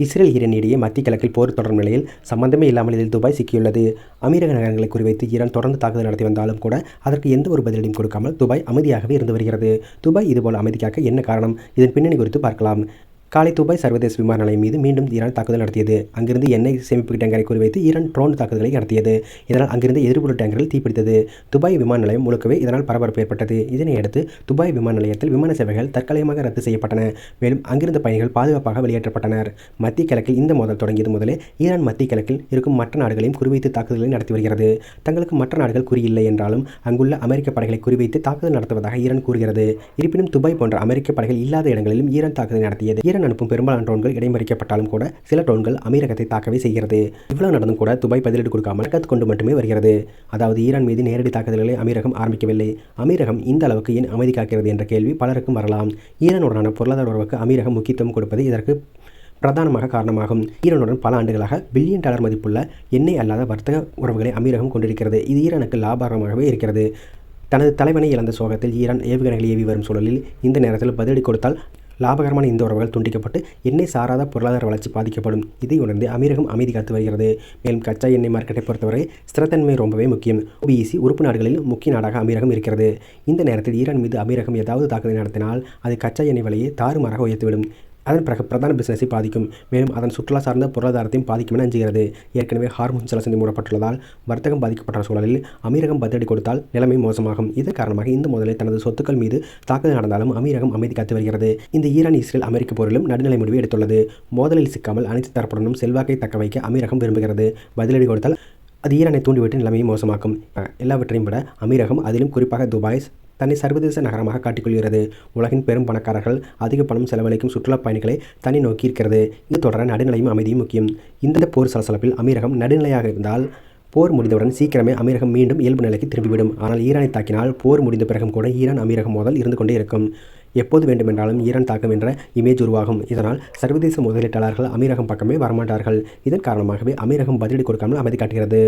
Israel Iran இடையே மத்திய கிழக்கில் போர் தொடரும் நிலையில் சம்பந்தமே இல்லாமல் இதில் துபாய் சிக்கியுள்ளது. அமீரக நகரங்களை குறிவைத்து ஈரான் தொடர்ந்து தாக்குதல் நடத்தி வந்தாலும் கூட அதற்கு எந்த ஒரு பதிலடியும் கொடுக்காமல் துபாய் அமைதியாகவே இருந்து வருகிறது. துபாய் இதுபோல் அமைதி காக்க என்ன காரணம்? இதன் பின்னணி குறித்து பார்க்கலாம். காலை துபாய் சர்வதேச விமான நிலையம் மீது மீண்டும் ஈரான் தாக்குதல் நடத்தியது. அங்கிருந்து எண்ணெய் சேமிப்பு டேங்கரை குறிவைத்து ஈரான் ட்ரோன் தாக்குதல்களை நடத்தியது. இதனால் அங்கிருந்து எரிபொருள் டேங்கர்கள் தீப்பிடித்தது. துபாய் விமான நிலையம் முழுக்கவே இதனால் பரபரப்பு ஏற்பட்டது. இதனையடுத்து துபாய் விமான நிலையத்தில் விமான சேவைகள் தற்காலிகமாக ரத்து செய்யப்பட்டன. மேலும் அங்கிருந்த பயணிகள் பாதுகாப்பாக வெளியேற்றப்பட்டனர். மத்திய கிழக்கில் இந்த மோதல் தொடங்கியது முதலே ஈரான் மத்திய கிழக்கில் இருக்கும் மற்ற நாடுகளையும் குறிவைத்து தாக்குதல்களை நடத்தி வருகிறது. தங்களுக்கு மற்ற நாடுகள் குறியில்லை என்றாலும் அங்குள்ள அமெரிக்க படைகளை குறிவைத்து தாக்குதல் நடத்துவதாக ஈரான் கூறுகிறது. இருப்பினும் துபாய் போன்ற அமெரிக்க படைகள் இல்லாத இடங்களிலும் ஈரான் தாக்குதல் நடத்தியது. ஈரான் அனுப்பும் பெரும்பாலான ட்ரோன்கள் இடைமறிக்கப்பட்டாலும் கூட சில ட்ரோன்கள் அமீரகத்தை தாக்கவே செய்கிறது. இவ்வளவு நடந்தும் கூட துபாய் பதிலடி கொடுக்காமல் கத்து கொண்டு மட்டுமே வருகிறது. அதாவது ஈரான் மீது நேரடி தாக்குதல்களை அமீரகம் ஆரம்பிக்கவில்லை. அமீரகம் இந்த அளவுக்கு ஏன் அமைதி காக்கிறது என்ற கேள்வி பலருக்கும் வரலாம். ஈரானுடனான பொருளாதார உறவுக்கு அமீரகம் முக்கியத்துவம் கொடுப்பது இதற்கு பிரதானமாக காரணமாகும். ஈரானுடன் பல ஆண்டுகளாக பில்லியன் டாலர் மதிப்புள்ள எண்ணெய் அல்லாத வர்த்தக உறவுகளை அமீரகம் கொண்டிருக்கிறது. இது ஈரானுக்கு லாபகரமாகவே இருக்கிறது. தனது தலைவனை இழந்த சோகத்தில் ஈரான் ஏவுகணைகளை ஏவி வரும் சூழலில் இந்த நேரத்தில் பதிலடி கொடுத்தால் லாபகரமான இந்த உறவுகள் துண்டிக்கப்பட்டு எண்ணெய் சாராத பொருளாதார வளர்ச்சி பாதிக்கப்படும். இதை உணர்ந்து அமீரகம் அமைதி காத்து வருகிறது. மேலும் கச்சா எண்ணெய் மார்க்கெட்டை பொறுத்தவரை ஸ்திரத்தன்மை ரொம்பவே முக்கியம். OPEC உறுப்பு நாடுகளில் முக்கிய நாடாக அமீரகம் இருக்கிறது. இந்த நேரத்தில் ஈரான் மீது அமீரகம் ஏதாவது தாக்குதல் நடத்தினால் அது கச்சா எண்ணெய் விலையை தாறுமாறாக உயர்த்திவிடும். அதன் பிறகு பிரதான பிசினஸை பாதிக்கும். மேலும் அதன் சுற்றுலா சார்ந்த பொருளாதாரத்தையும் பாதிக்கும் என அஞ்சுகிறது. ஏற்கனவே ஹார்முஸ் ஜலசந்தி மூடப்பட்டுள்ளதால் வர்த்தகம் பாதிக்கப்பட்ட சூழலில் அமீரகம் பதிலடி கொடுத்தால் நிலைமை மோசமாகும். இதன் காரணமாக இந்த முதலில் தனது சொத்துக்கள் மீது தாக்குதல் நடந்தாலும் அமீரகம் அமைதி காத்து வருகிறது. இந்த ஈரான் இஸ்ரேல் அமெரிக்க போரிலும் நடுநிலை முடிவு எடுத்துள்ளது. மோதலில் சிக்காமல் அனைத்து தரப்புடனும் செல்வாக்கை தக்க வைக்க அமீரகம் விரும்புகிறது. பதிலடி கொடுத்தால் அது ஈரானை தூண்டிவிட்டு நிலைமையை மோசமாக்கும். எல்லாவற்றையும் விட அமீரகம், அதிலும் குறிப்பாக துபாய் தன்னை சர்வதேச நகரமாக காட்டிக்கொள்கிறது. உலகின் பெரும் பணக்காரர்கள் அதிக பணம் செலவழிக்கும் சுற்றுலா பயணிகளை தன்னை நோக்கி இருக்கிறது. இது தொடர நடுநிலையும் அமைதியும் முக்கியம். இந்த போர் சலசலப்பில் அமீரகம் நடுநிலையாக இருந்தால் போர் முடிந்தவுடன் சீக்கிரமே அமீரகம் மீண்டும் இயல்பு நிலைக்கு திரும்பிவிடும். ஆனால் ஈரானை தாக்கினால் போர் முடிந்த பிறகும் கூட ஈரான் அமீரகம் மோதல் இருந்து கொண்டே இருக்கும். எப்போது வேண்டுமென்றாலும் ஈரான் தாக்கும் என்ற இமேஜ் உருவாகும். இதனால் சர்வதேச முதலீட்டாளர்கள் அமீரகம் பக்கமே வரமாட்டார்கள். இதன் காரணமாகவே அமீரகம் பதிலடி கொடுக்காமல் அமைதி காட்டுகிறது.